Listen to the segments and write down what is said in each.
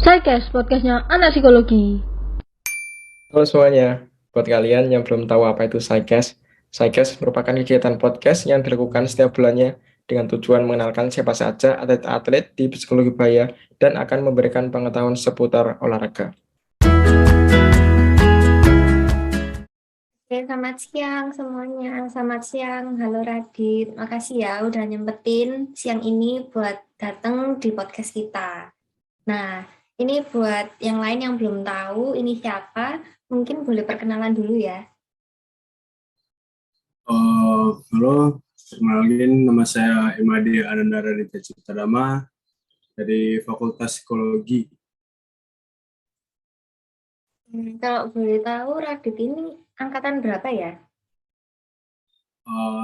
Psycast, podcastnya anak psikologi. Halo semuanya, buat kalian yang belum tahu apa itu Psycast merupakan kegiatan podcast yang dilakukan setiap bulannya dengan tujuan mengenalkan siapa saja atlet-atlet di psikologi bahaya dan akan memberikan pengetahuan seputar olahraga. Oke, selamat siang semuanya. Selamat siang, halo Radit. Makasih ya udah nyempetin siang ini buat datang di podcast kita. Nah, ini buat yang lain yang belum tahu ini siapa, mungkin boleh perkenalan dulu ya. Halo, kenalin nama saya Imadi Anandara Raditya Cipta Dama dari Fakultas Psikologi. Kalau boleh tahu Radit ini angkatan berapa ya?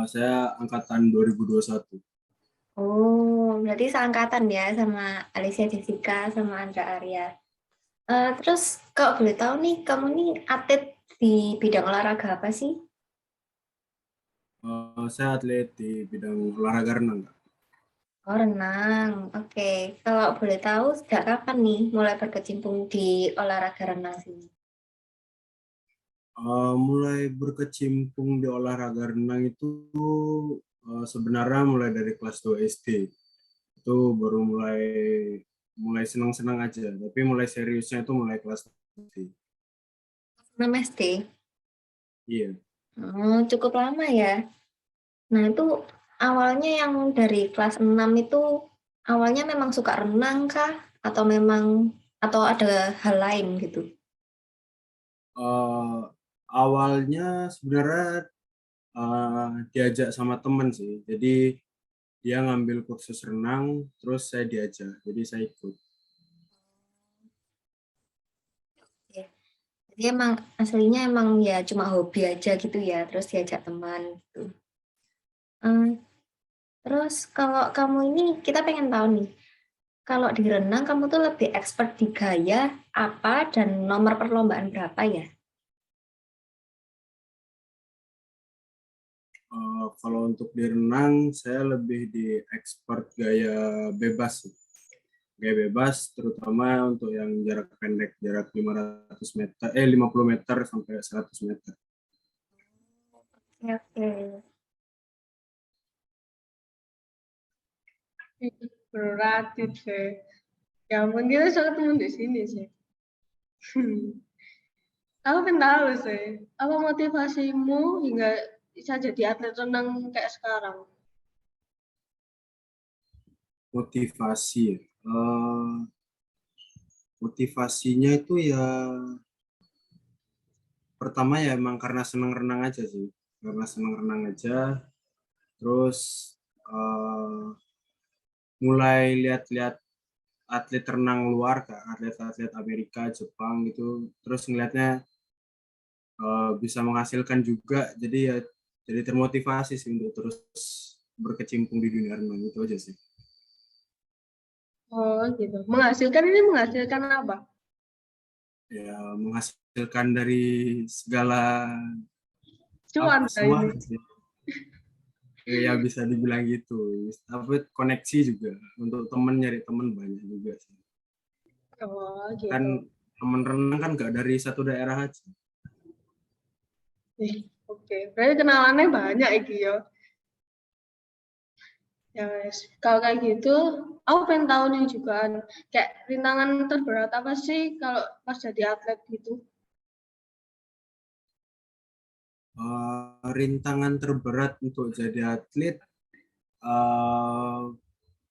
Saya angkatan 2021. Oh, berarti seangkatan ya sama Alicia Jessica sama Andra Arya. Terus kalau boleh tahu nih, kamu nih atlet di bidang olahraga apa sih? Saya atlet di bidang olahraga renang. Oh, renang. Oke. Kalau boleh tahu, sejak kapan nih mulai berkecimpung di olahraga renang sini? Mulai berkecimpung di olahraga renang itu sebenarnya mulai dari kelas 2 SD. Itu baru mulai mulai senang-senang aja, tapi mulai seriusnya itu mulai kelas 2 SD. 6 SD? Iya. Oh, cukup lama ya. Nah, itu awalnya yang dari kelas 6 itu awalnya memang suka renang kah? Atau memang atau ada hal lain gitu? Eh, Awalnya sebenarnya diajak sama temen sih. Jadi dia ngambil kursus renang, terus saya diajak. Jadi saya ikut. Ya. Jadi emang aslinya emang ya cuma hobi aja gitu ya, terus diajak teman gitu. Hmm, terus kalau kamu ini kita pengen tahu nih, kalau di renang kamu tuh lebih expert di gaya apa dan nomor perlombaan berapa ya? Kalau untuk di renang, saya lebih di expert gaya bebas sih. Gaya bebas, terutama untuk yang jarak pendek, jarak 500 meter, 50 meter sampai 100 meter. Oke, oke. Berat sih. Ya ampun, kita bisa ketemu di sini sih. Aku pengen tahu sih, apa motivasimu hingga bisa jadi atlet renang kayak sekarang? Motivasi ya. Motivasinya itu ya pertama ya emang karena senang renang aja sih. Karena senang renang aja, terus eh, mulai lihat-lihat atlet renang luar kak, atlet-atlet Amerika, Jepang gitu, terus ngelihatnya bisa menghasilkan juga, jadi ya jadi termotivasi sih untuk terus berkecimpung di dunia renang itu aja sih. Oh gitu. Menghasilkan ini menghasilkan apa? Ya menghasilkan dari segala Cuan lah semua ini. sih. Ya bisa dibilang gitu, tapi koneksi juga untuk temen, nyari temen banyak juga sih. Oh Kan gitu. temen renang kan gak dari satu daerah aja. Oke. Berarti kenalannya banyak iki ya. Ya wes. Kalau kayak gitu, aku pengen tahu nih juga kayak rintangan terberat apa sih kalau pas jadi atlet gitu? Rintangan terberat untuk jadi atlet, eh,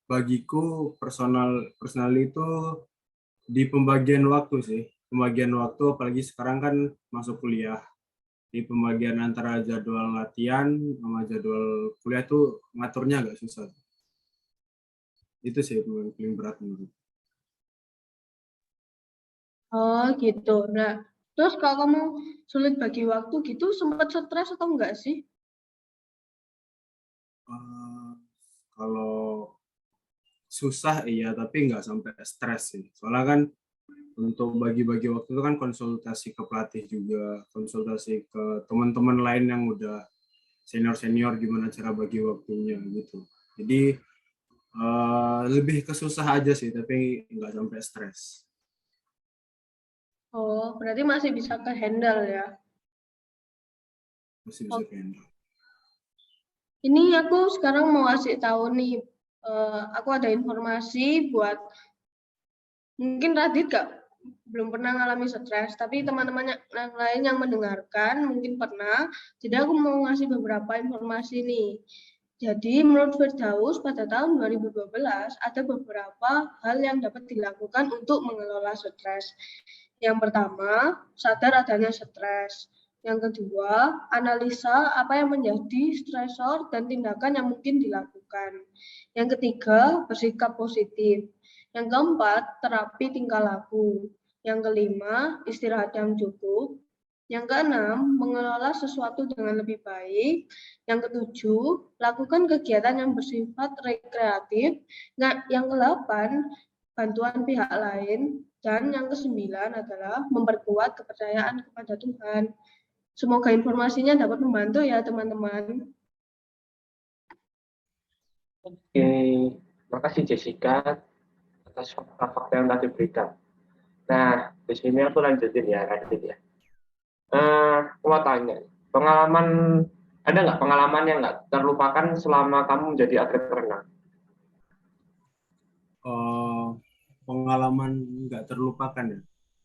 bagiku personal itu di pembagian waktu sih. Pembagian waktu apalagi sekarang kan masuk kuliah. Di pembagian antara jadwal latihan sama jadwal kuliah tuh ngaturnya agak susah. Itu sih yang paling berat menurut. Oh gitu. Nah, terus kalau kamu sulit bagi waktu gitu, sempat stres atau enggak sih? Eh, Kalau susah iya, tapi nggak sampai stres sih. Soalnya kan untuk bagi-bagi waktu itu kan konsultasi ke pelatih juga, konsultasi ke teman-teman lain yang udah senior-senior gimana cara bagi waktunya gitu. Jadi lebih ke susah aja sih, tapi nggak sampai stres. Oh, berarti masih bisa ke-handle ya. Masih bisa Oke. handle. Ini aku sekarang mau kasih tahu nih, aku ada informasi buat mungkin Radit belum pernah ngalami stres, tapi teman-teman yang lain yang mendengarkan mungkin pernah. Jadi aku mau ngasih beberapa informasi nih. Jadi menurut Firdaus pada tahun 2012 ada beberapa hal yang dapat dilakukan untuk mengelola stres. Yang pertama, sadar adanya stres. Yang kedua, analisa apa yang menjadi stresor dan tindakan yang mungkin dilakukan. Yang ketiga, bersikap positif. Yang keempat, terapi tingkah laku. Yang kelima, istirahat yang cukup. Yang keenam, mengelola sesuatu dengan lebih baik. Yang ketujuh, lakukan kegiatan yang bersifat rekreatif. Nah, yang kedelapan, bantuan pihak lain. Dan yang kesembilan adalah memperkuat kepercayaan kepada Tuhan. Semoga informasinya dapat membantu ya teman-teman. Oke, makasih Jessica atas fakta-fakta yang tadi berikan. Nah, di sini aku lanjutin ya, Radit ya. Aku mau tanya, ada nggak pengalaman yang nggak terlupakan selama kamu menjadi atlet renang? Pengalaman nggak terlupakan ya.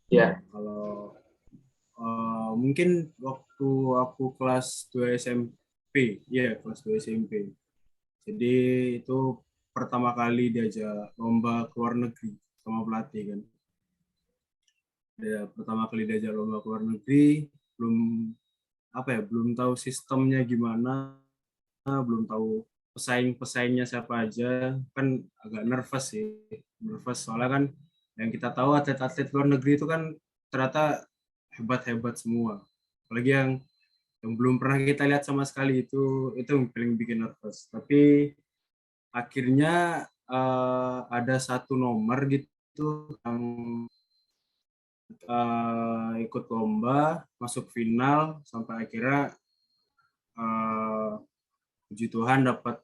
Ya, Kalau mungkin waktu aku kelas 2 SMP, ya kelas 2 SMP. Jadi itu pertama kali diajak lomba ke luar negeri sama pelatih kan. Pertama kali diajak lomba ke luar negeri, belum tahu sistemnya gimana, belum tahu pesaingnya siapa aja, kan agak nervous soalnya kan yang kita tahu atlet-atlet luar negeri itu kan ternyata hebat-hebat semua, apalagi yang belum pernah kita lihat sama sekali, itu yang paling bikin nervous. Tapi akhirnya ada satu nomor gitu yang ikut lomba, masuk final, sampai akhirnya puji Tuhan dapat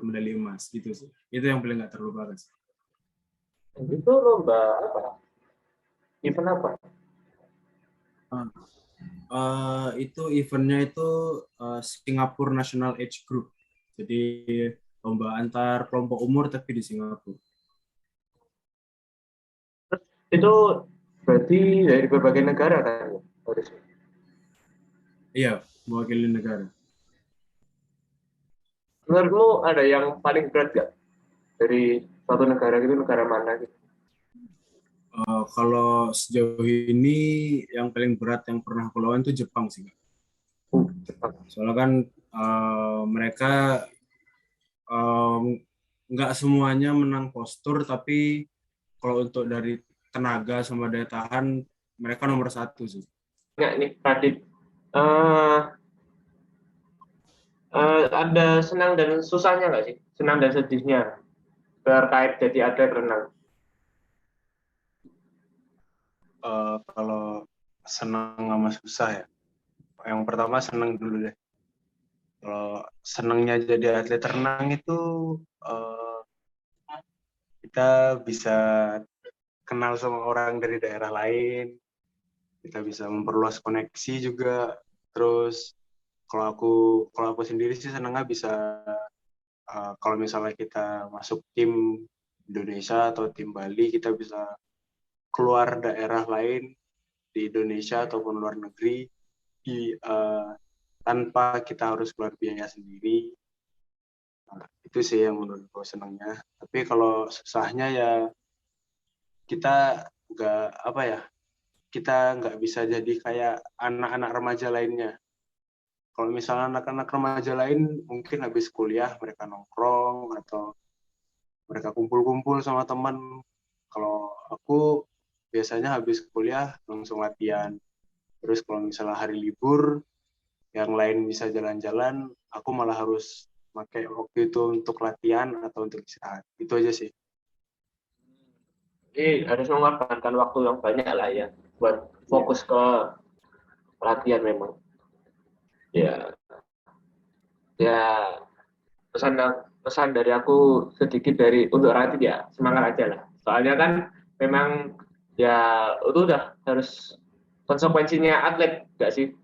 medali emas gitu sih. Itu yang paling nggak terlupakan sih. itu lomba apa? Event apa? Itu eventnya itu Singapore National Age Group. Jadi lomba antar kelompok umur tapi di Singapura. Itu berarti dari berbagai negara kan? Harusnya. Iya, mewakili negara. Menurutmu ada yang paling berat nggak dari satu negara gitu, negara mana gitu? Kalau sejauh ini yang paling berat yang pernah aku lawan itu Jepang sih, Kak. Jepang. Soalnya kan mereka nggak semuanya menang postur, tapi kalau untuk dari tenaga sama daya tahan mereka nomor 1 sih. Nggak nih, Radit. Ada senang dan susahnya nggak sih? Senang dan sedihnya terkait jadi atlet renang. Kalau senang sama susah ya, yang pertama senang dulu deh. Kalau senangnya jadi atlet renang itu kita bisa kenal sama orang dari daerah lain, kita bisa memperluas koneksi juga. Terus kalau aku sendiri sih senangnya bisa kalau misalnya kita masuk tim Indonesia atau tim Bali, kita bisa keluar daerah lain di Indonesia ataupun luar negeri tanpa kita harus keluar biaya sendiri. Itu sih yang menurut gue senangnya. Tapi kalau susahnya ya kita nggak bisa jadi kayak anak-anak remaja lainnya. Kalau misalnya anak-anak remaja lain mungkin habis kuliah mereka nongkrong atau mereka kumpul-kumpul sama teman. Kalau aku biasanya habis kuliah langsung latihan. Terus kalau misalnya hari libur, yang lain bisa jalan-jalan, aku malah harus pakai waktu itu untuk latihan atau untuk istirahat. Itu aja sih. Jadi harus mengorbankan waktu yang banyak lah ya buat fokus ke latihan memang. Ya, ya pesan dari aku sedikit untuk Radit ya, semangat aja lah. Soalnya kan memang Ya itu udah harus konsekuensinya atlet nggak sih?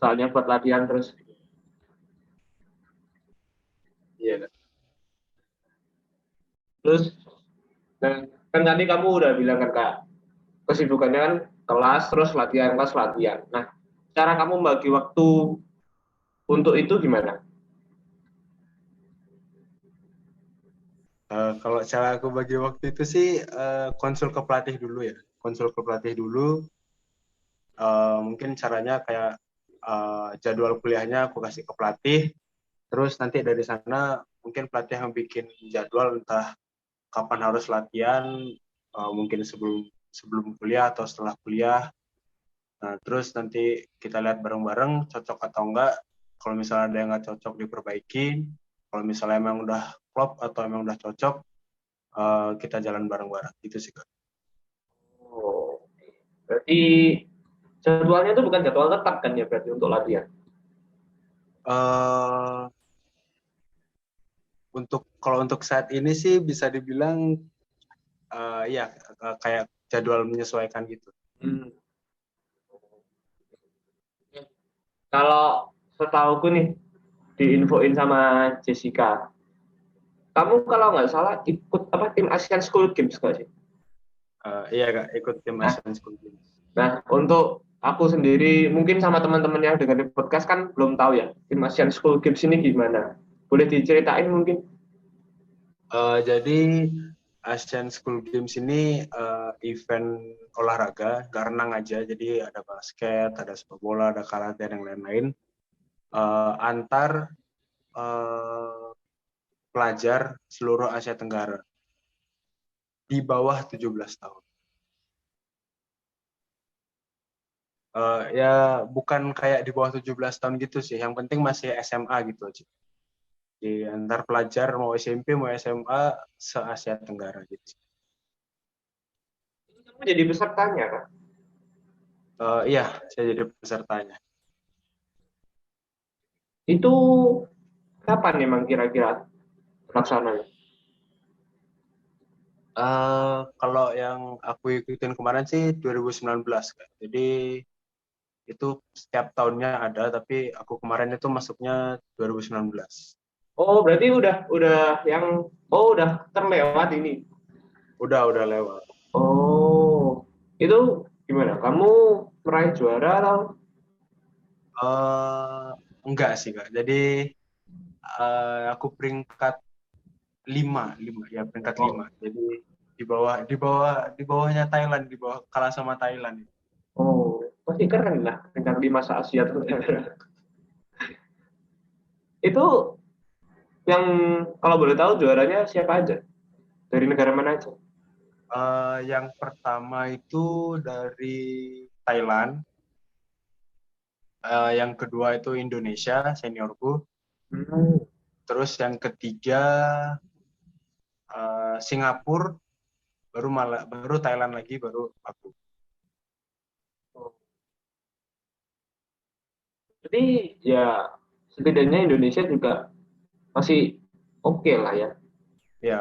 Soalnya buat latihan terus. Iya. Terus nah, kan tadi kamu udah bilang kan Kak, kesibukannya kan kelas latihan. Nah, cara kamu bagi waktu untuk itu gimana? Kalau cara aku bagi waktu itu sih konsul ke pelatih dulu ya. Konsul ke pelatih dulu. Mungkin caranya kayak jadwal kuliahnya aku kasih ke pelatih. Terus nanti dari sana mungkin pelatih yang bikin jadwal entah kapan harus latihan, mungkin sebelum sebelum kuliah atau setelah kuliah. Nah, terus nanti kita lihat bareng-bareng cocok atau enggak. Kalau misalnya ada yang nggak cocok diperbaiki. Kalau misalnya emang udah klop atau emang udah cocok, kita jalan bareng-bareng. Itu sih, Kak. Oh, berarti jadwalnya itu bukan jadwal tetap kan ya berarti untuk latihan. Eh, kalau untuk saat ini sih bisa dibilang ya kayak jadwal menyesuaikan gitu. Hmm. Kalau setahuku nih diinfoin sama Jessica, kamu kalau nggak salah ikut apa tim Asian School Games nggak sih? Iya, Kak, ikut tim Nah, Asian School Games. nah, untuk aku sendiri mungkin sama teman-teman yang dengar podcast kan belum tahu ya tim Asian School Games ini gimana. Boleh diceritain mungkin? Jadi Asian School Games ini event olahraga, gak renang aja. Jadi ada basket, ada sepak bola, ada karate, dan lain-lain. Antar eh, pelajar seluruh Asia Tenggara di bawah 17 tahun. Ya bukan kayak di bawah 17 tahun gitu sih. Yang penting masih SMA gitu aja. Di antar pelajar mau SMP mau SMA se-Asia Tenggara gitu. Kamu jadi pesertanya kan? Iya, saya jadi pesertanya. Itu kapan memang kira-kira pelaksananya? Kalau yang aku ikutin kemarin sih 2019 kan. Jadi itu setiap tahunnya ada, tapi aku kemarin itu masuknya 2019. Oh, berarti udah terlewat ini. Udah lewat. Oh, itu gimana? Kamu meraih juara atau? Eh enggak sih, Kak. Jadi aku peringkat 5 ya peringkat Oh, 5. Jadi di bawahnya Thailand, di bawah kalah sama Thailand. oh, masih keren lah dengan di masa Asia Tenggara. Itu yang kalau boleh tahu juaranya siapa aja? Dari negara mana aja? Yang pertama itu dari Thailand, yang kedua itu Indonesia seniorku, Hmm. terus yang ketiga Singapura, baru Thailand lagi, baru aku. Jadi ya setidaknya Indonesia juga masih oke lah ya. Ya,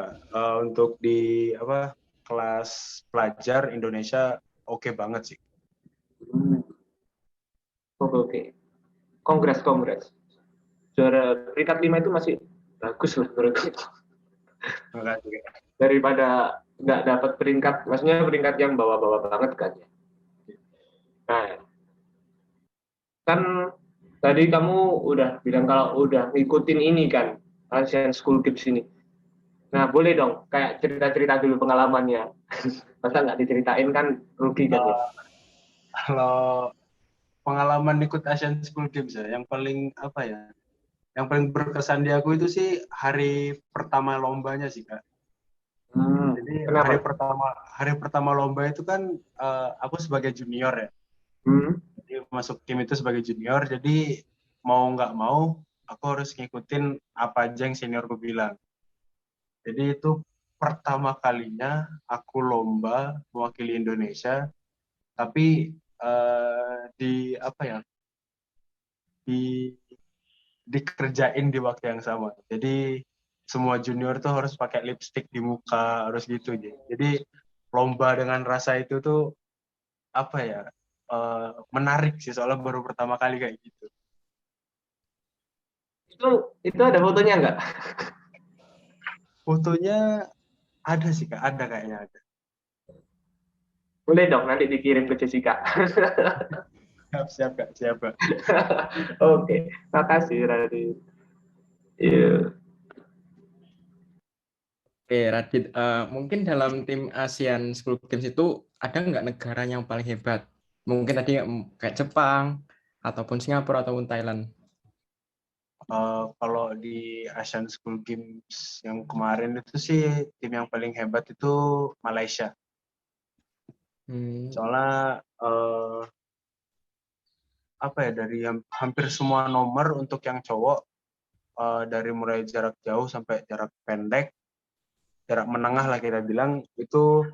untuk di apa kelas pelajar Indonesia oke banget sih. Hmm. Oke, oke. Kongres, kongres. Juara peringkat 5 itu masih bagus lah menurutku. Terima kasih. Daripada nggak dapat peringkat, maksudnya peringkat yang bawa-bawa banget kan ya. Nah, kan tadi kamu udah bilang kalau udah ngikutin ini kan, Asian School Games ini. Nah, boleh dong kayak cerita-cerita dulu pengalamannya. Masa nggak diceritain kan rugi kan ya. Kalau pengalaman ikut Asian School Games ya, yang paling apa ya? Yang paling berkesan di aku itu sih hari pertama lombanya sih, Kak. Jadi Kenapa? hari pertama lomba itu kan aku sebagai junior ya. Hmm. Jadi masuk tim itu sebagai junior, jadi mau nggak mau aku harus ngikutin apa aja yang seniorku bilang. Jadi itu pertama kalinya aku lomba mewakili Indonesia, tapi di apa ya? Di dikerjain di waktu yang sama. Jadi semua junior tuh harus pakai lipstick di muka, harus gitu. Jadi lomba dengan rasa itu tuh apa ya, menarik sih, soalnya baru pertama kali kayak gitu. Itu ada fotonya nggak? Fotonya ada sih Kak, ada kayaknya ada. Boleh dong nanti dikirim ke Jessica. Siap Kak, siap Kak. Oke, makasih Radit. Iya. Oke, Radit, mungkin dalam tim ASEAN 10 Games itu ada nggak negara yang paling hebat? Mungkin tadi kayak Jepang, ataupun Singapura, ataupun Thailand. Kalau di Asian School Games yang kemarin itu sih tim yang paling hebat itu Malaysia. Hmm, Soalnya apa ya, dari hampir semua nomor untuk yang cowok, dari mulai jarak jauh sampai jarak pendek, jarak menengah lah kita bilang, itu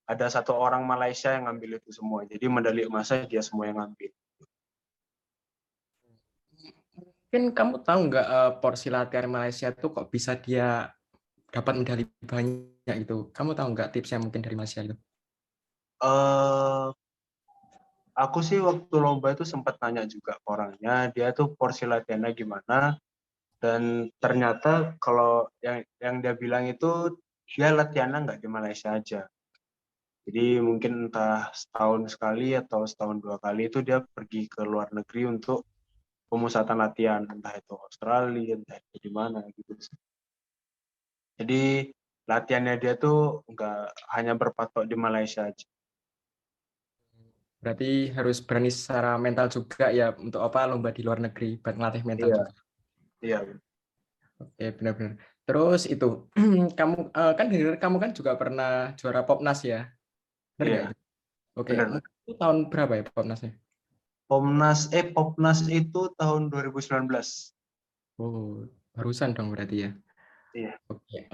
ada satu orang Malaysia yang ngambil itu semua. Jadi medali emasnya dia semua yang ngambil. Mungkin kamu tahu nggak porsi latihan Malaysia itu kok bisa dia dapat medali banyak itu? Kamu tahu nggak tipsnya mungkin dari Malaysia itu? Eh, aku sih waktu lomba itu sempat tanya juga ke orangnya, dia tuh porsi latihannya gimana, dan ternyata kalau yang dia bilang itu dia latihannya nggak di Malaysia aja. Jadi mungkin entah setahun sekali atau setahun 2 kali itu dia pergi ke luar negeri untuk pemusatan latihan, entah itu Australia, entah itu di mana gitu. Jadi latihannya dia tuh nggak hanya berpatok di Malaysia aja. Berarti harus berani secara mental juga ya untuk apa lomba di luar negeri buat ngelatih mental Iya, juga. iya. Oke, benar-benar. Terus itu kamu kan dengar kamu kan juga pernah juara Popnas ya? Benar nggak Iya, itu? Oke, benar. itu tahun berapa ya Popnasnya? Popnas itu tahun 2019. Oh, barusan dong berarti ya. Iya. Oke,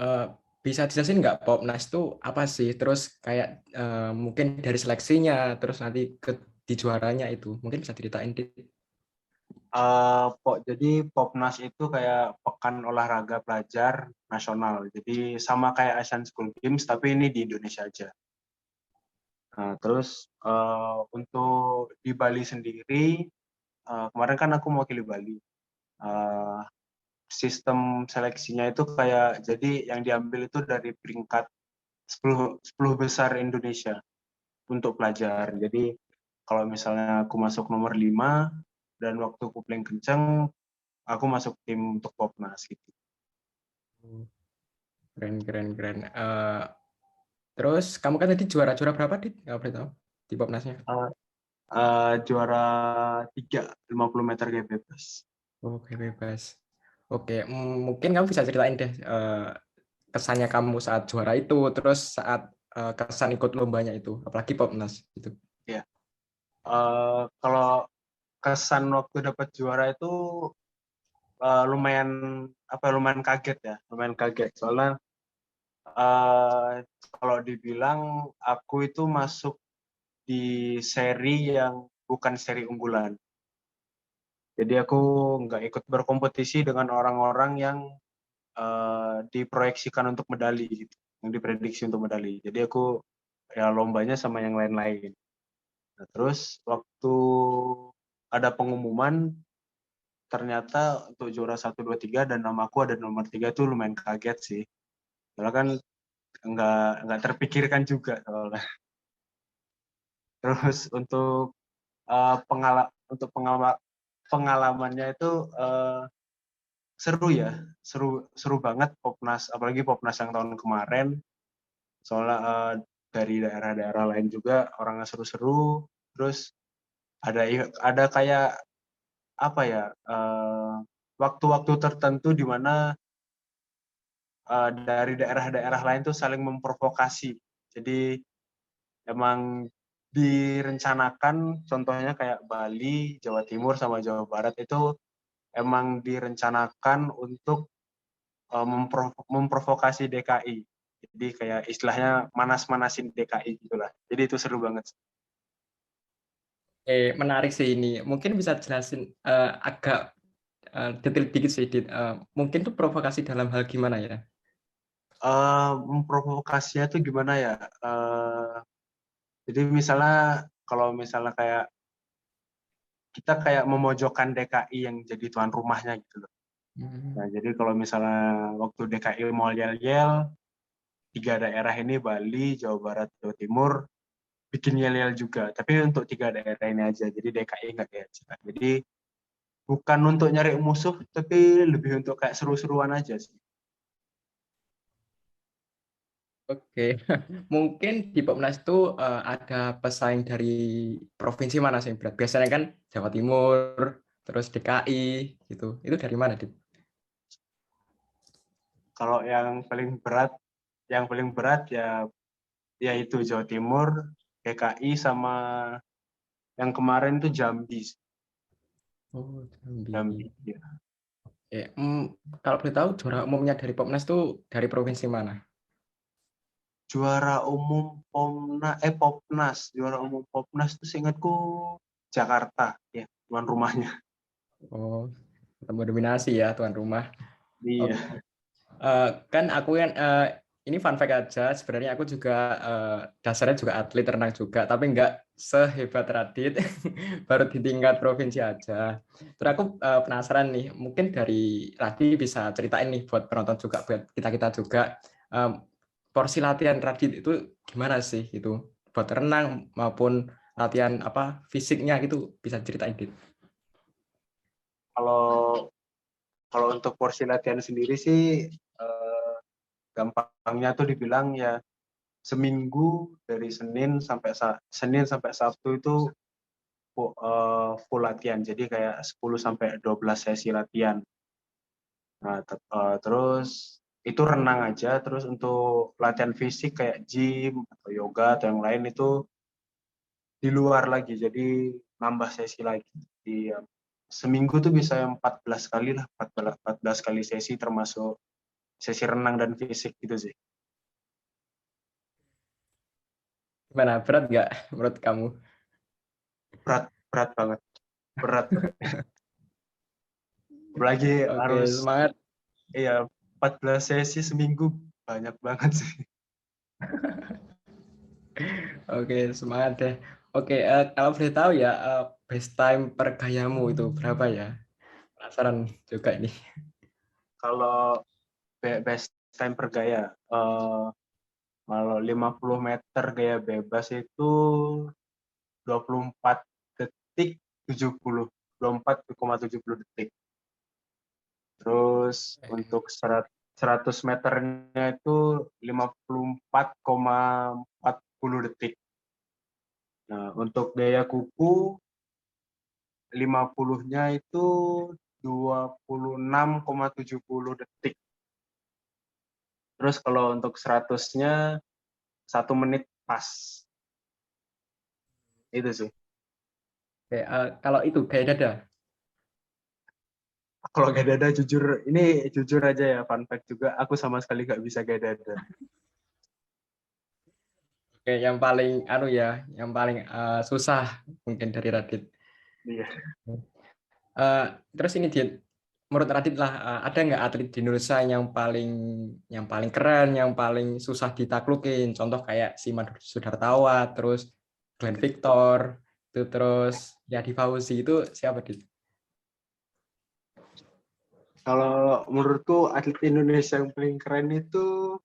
bisa dijelasin nggak Popnas itu apa sih? Terus kayak mungkin dari seleksinya, terus nanti di juaranya itu, mungkin bisa ceritain deh. Jadi Popnas itu kayak pekan olahraga pelajar nasional. Jadi sama kayak Asian School Games, tapi ini di Indonesia aja. Nah, terus untuk di Bali sendiri, kemarin kan aku mewakili Bali. Eh, Sistem seleksinya itu kayak, jadi yang diambil itu dari peringkat 10 besar Indonesia untuk pelajar. Jadi kalau misalnya aku masuk nomor 5 dan waktu aku paling kenceng, aku masuk tim untuk Popnas gitu. Keren, keren, keren. Terus kamu kan tadi juara-juara berapa, Dit? Nggak boleh tahu di Popnasnya. Juara 3 50 meter gaya bebas. Oke, bebas. Oke, mungkin kamu bisa ceritain deh kesannya kamu saat juara itu, terus saat kesan ikut lombanya itu, apalagi Popnas itu. Ya. Kalau kesan waktu dapat juara itu lumayan lumayan kaget ya, lumayan kaget soalnya kalau dibilang aku itu masuk di seri yang bukan seri unggulan. Jadi aku nggak ikut berkompetisi dengan orang-orang yang diproyeksikan untuk medali gitu, yang diprediksi untuk medali. Jadi aku ya lombanya sama yang lain-lain. Nah, terus waktu ada pengumuman, ternyata untuk juara 1, 2, 3 dan namaku ada nomor 3 itu lumayan kaget sih. Soalnya kan nggak terpikirkan juga soalnya. Terus untuk pengalamannya itu seru ya, seru banget Popnas, apalagi Popnas yang tahun kemarin. Soalnya dari daerah-daerah lain juga orangnya seru-seru. Terus ada kayak apa ya, waktu-waktu tertentu di mana dari daerah-daerah lain tuh saling memprovokasi. Jadi emang direncanakan, contohnya kayak Bali, Jawa Timur sama Jawa Barat itu emang direncanakan untuk memprovokasi DKI. Jadi kayak istilahnya manas-manasin DKI gitulah. Jadi itu seru banget. Menarik sih ini. Mungkin bisa jelasin agak detail dikit sih, Dit. Mungkin tuh provokasi dalam hal gimana ya? Memprovokasinya tuh gimana ya? Jadi misalnya kalau misalnya kayak kita kayak memojokkan DKI yang jadi tuan rumahnya gitu loh. Nah, jadi kalau misalnya waktu DKI mau yel-yel, 3 daerah ini Bali, Jawa Barat, Jawa Timur, bikin yel-yel juga. Tapi untuk 3 daerah ini aja, jadi DKI nggak diajukan. Jadi bukan untuk nyari musuh, tapi lebih untuk kayak seru-seruan aja sih. Oke, mungkin di Popnas itu ada pesaing dari provinsi mana sih, Berat? Biasanya kan Jawa Timur, terus DKI, gitu. Itu dari mana, Dit? Kalau yang paling berat ya yaitu Jawa Timur, DKI sama yang kemarin tuh Jambi. Oh, Jambi. Jambi ya. Kalau boleh tahu, juara umumnya dari Popnas itu dari provinsi mana? Juara umum Popnas, juara umum Popnas tuh seingatku Jakarta ya, tuan rumahnya. Oh, ketemu dominasi ya, tuan rumah. Iya. Kan aku ini fun fact aja, sebenarnya aku juga dasarnya juga atlet renang juga, tapi nggak sehebat Radit, baru di tingkat provinsi aja. Terus aku penasaran nih, mungkin dari Radit bisa ceritain nih buat penonton juga, buat kita juga, porsi latihan Radit itu gimana sih itu, buat renang maupun latihan apa fisiknya gitu, bisa ceritain Dit? Kalau untuk porsi latihan sendiri sih gampangnya tuh dibilang ya seminggu dari Senin sampai Sabtu itu full latihan. Jadi kayak 10 sampai 12 sesi latihan. Nah, terus itu renang aja, terus untuk latihan fisik kayak gym atau yoga atau yang lain itu di luar lagi. Jadi nambah sesi lagi. Di seminggu tuh bisa 14 kali lah, 14 kali sesi termasuk sesi renang dan fisik gitu sih. Gimana, berat nggak menurut kamu? Berat banget. Berat. Apalagi Oke, harus semangat. iya 14 sesi seminggu banyak banget sih. Oke, semangat deh. Oke, kalau boleh tahu ya, best time per gayamu itu berapa ya? Penasaran juga ini. Kalau best time per gaya, kalau 50 meter gaya bebas itu 24 detik 70, 24,70 detik. Terus untuk 100 meternya itu 54,40 detik. Nah, untuk gaya kuku 50-nya itu 26,70 detik. Terus kalau untuk 100-nya 1 menit pas. Itu sih. Oke, kalau itu gaya dada. Kalau gaya dada jujur aja ya, fun fact juga, aku sama sekali nggak bisa gaya dada. Oke, yang paling yang paling susah mungkin dari Radit. Iya. Terus ini menurut Radit lah, ada nggak atlet di Indonesia yang paling keren, yang paling susah ditaklukin? Contoh kayak Simon Sudartawa, terus Glenn Victor, itu terus Yadi Fauzi, itu siapa Dit? Kalau menurutku atlet Indonesia yang paling keren itu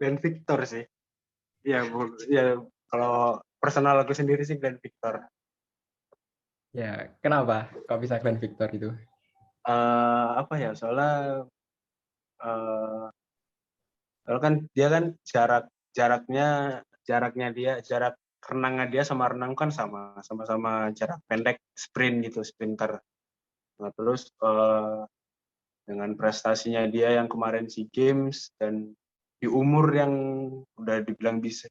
Glenn Victor sih. Ya, kalau personal aku sendiri sih Glenn Victor. Ya, kenapa? Kok bisa Glenn Victor itu? Apa ya? Soalnya kan dia kan jarak renangnya dia sama renang kan sama-sama jarak pendek sprint gitu, sprinter. Nah, terus dengan prestasinya dia yang kemarin SEA Games dan di umur yang bisa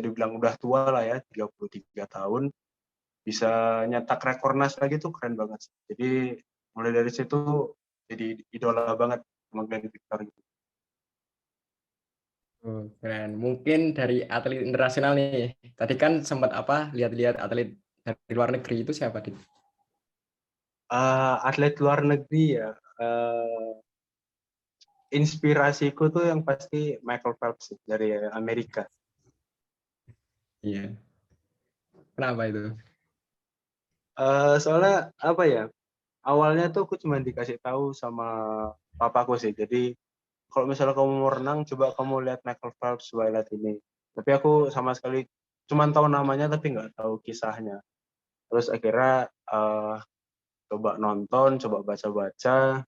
dibilang udah tua lah ya, 33 tahun, bisa nyetak rekornas lagi tuh keren banget. Jadi mulai dari situ jadi idola banget sama Glenn Victor gitu. Oh, keren. Mungkin dari atlet internasional nih. Tadi kan sempat lihat-lihat atlet dari luar negeri itu siapa, Dit? Atlet luar negeri ya, inspirasiku tuh yang pasti Michael Phelps dari Amerika. Iya. Kenapa itu? Soalnya apa ya? Awalnya tuh aku cuma dikasih tahu sama papaku sih. Jadi kalau misalnya kamu mau renang, coba kamu lihat Michael Phelps, coba lihat ini. Tapi aku sama sekali cuma tahu namanya tapi nggak tahu kisahnya. Terus akhirnya coba nonton, coba baca-baca,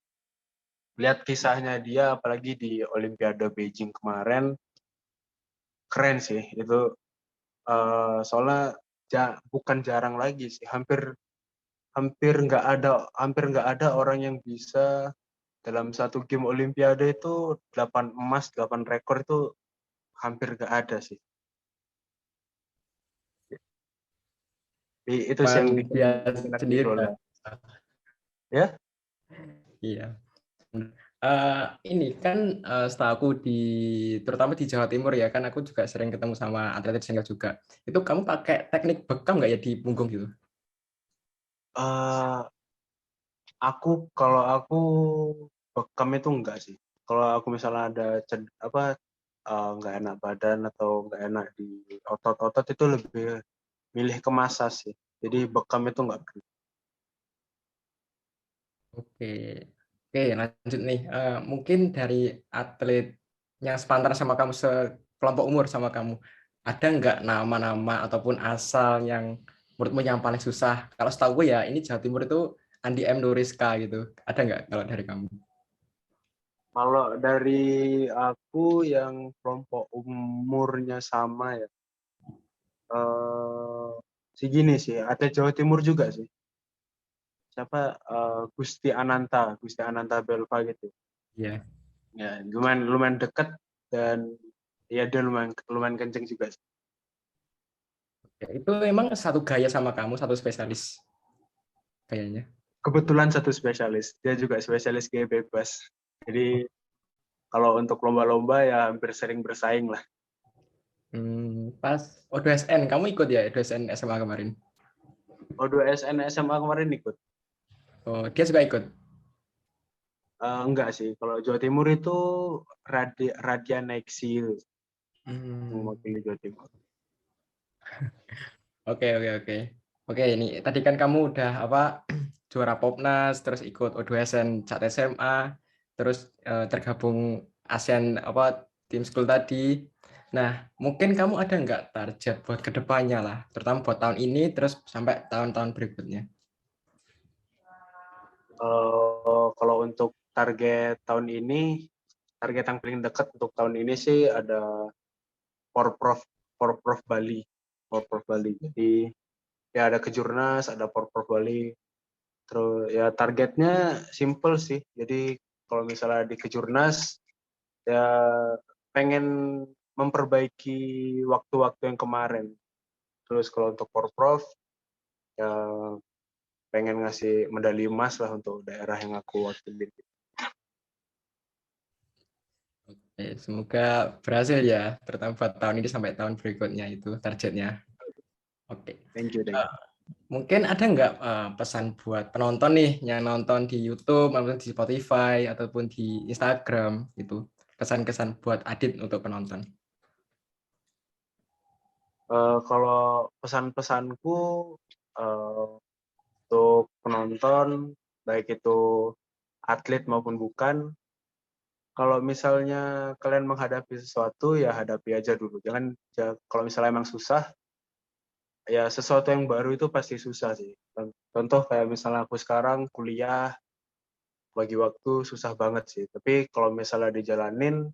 lihat kisahnya dia, apalagi di Olimpiade Beijing kemarin, keren sih itu. Soalnya bukan jarang lagi sih, hampir nggak ada orang yang bisa dalam satu game Olimpiade itu 8 emas, 8 rekor itu hampir nggak ada sih. Itu sih yang Bang bikin dia minat sendiri. bola. Ya? Iya. Ini kan setahu aku terutama di Jawa Timur ya kan aku juga sering ketemu sama atlet senior juga. Itu kamu pakai teknik bekam nggak ya di punggung gitu? Eh, kalau aku bekam itu enggak sih. Kalau aku misalnya ada nggak enak badan atau nggak enak di otot-otot itu lebih milih ke massage sih. Jadi bekam itu nggak pernah. Oke, oke lanjut nih. Mungkin dari atlet yang sepantaran sama kamu, sekelompok umur sama kamu, ada nggak nama-nama ataupun asal yang menurutmu yang paling susah? Kalau setahu gue ya, ini Jawa Timur itu Andi M. Nuriska gitu. Ada nggak kalau dari kamu? Kalau dari aku yang kelompok umurnya sama ya, si gini sih, ada Jawa Timur juga sih. Siapa? Gusti Ananta Belva gitu. Iya. Ya, lumayan dekat dan ya dia lumayan kenceng juga sih. Ya, itu memang satu gaya sama kamu, satu spesialis kayaknya. Kebetulan satu spesialis, dia juga spesialis gaya bebas. Jadi kalau untuk lomba-lomba ya hampir sering bersaing lah. Pas O2SN, kamu ikut ya O2SN SMA kemarin? O2SN SMA kemarin ikut. Oh, dia juga ikut. Enggak sih, kalau Jawa Timur itu Radian Neksi mewakili Jawa Timur. Oke, oke, oke. Oke, ini tadi kan kamu udah juara Popnas, terus ikut O2SN saat SMA, terus tergabung ASEAN tim school tadi. Nah, mungkin kamu ada nggak target buat kedepannya lah, terutama buat tahun ini, terus sampai tahun-tahun berikutnya? Kalau untuk target tahun ini, target yang paling dekat untuk tahun ini sih ada Porprov Bali. Jadi ya ada Kejurnas, ada Porprov Bali. Terus ya targetnya simple sih. Jadi kalau misalnya di Kejurnas ya pengen memperbaiki waktu-waktu yang kemarin. Terus kalau untuk Porprov ya pengen ngasih medali emas lah untuk daerah yang aku wakilin. Semoga berhasil ya, terutama buat tahun ini sampai tahun berikutnya itu targetnya. Oke. Thank you. Mungkin ada nggak pesan buat penonton nih yang nonton di YouTube, maupun di Spotify, ataupun di Instagram gitu, kesan-kesan buat Adit untuk penonton? Kalau pesan-pesanku untuk penonton, baik itu atlet maupun bukan, kalau misalnya kalian menghadapi sesuatu ya hadapi aja dulu. Kalau misalnya emang susah, ya sesuatu yang baru itu pasti susah sih. Contoh kayak misalnya aku sekarang kuliah, bagi waktu susah banget sih. Tapi kalau misalnya dijalanin,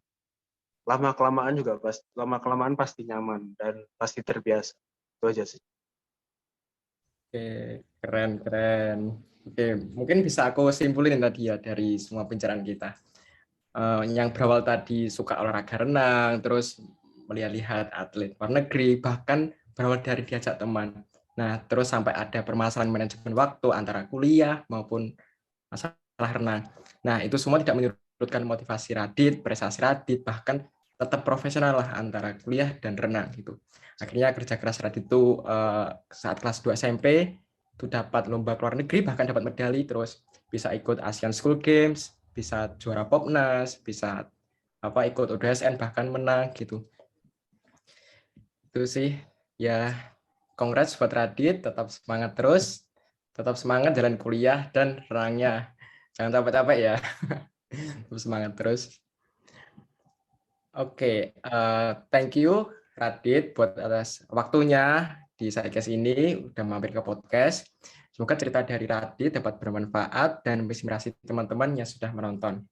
lama-kelamaan pasti nyaman dan pasti terbiasa. Itu aja sih. Oke, keren. Oke, mungkin bisa aku simpulin tadi ya dari semua pembicaraan kita. Yang berawal tadi suka olahraga renang, terus melihat atlet luar negeri, bahkan berawal dari diajak teman. Nah, terus sampai ada permasalahan manajemen waktu antara kuliah maupun masalah renang. Nah, itu semua tidak menyurutkan motivasi Radit, prestasi Radit, bahkan tetap profesional lah antara kuliah dan renang gitu. Akhirnya kerja keras Radit itu saat kelas 2 SMP itu dapat lomba ke luar negeri, bahkan dapat medali, terus bisa ikut Asian School Games, bisa juara Popnas, bisa ikut UDSN bahkan menang gitu. Itu sih ya, congrats buat Radit, tetap semangat terus, tetap semangat jalan kuliah dan renangnya. Jangan capek-capek ya. Tetap semangat terus. Oke, thank you Radit buat atas waktunya di Sidecast ini, udah mampir ke podcast. Semoga cerita dari Radit dapat bermanfaat dan menginspirasi teman-teman yang sudah menonton.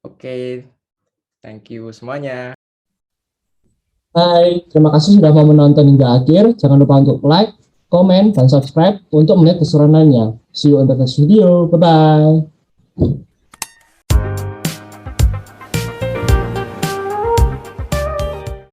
Oke, thank you semuanya. Hai, terima kasih sudah mau menonton hingga akhir. Jangan lupa untuk like, komen, dan subscribe untuk melihat keseruan lainnya. See you on the next video. Bye-bye.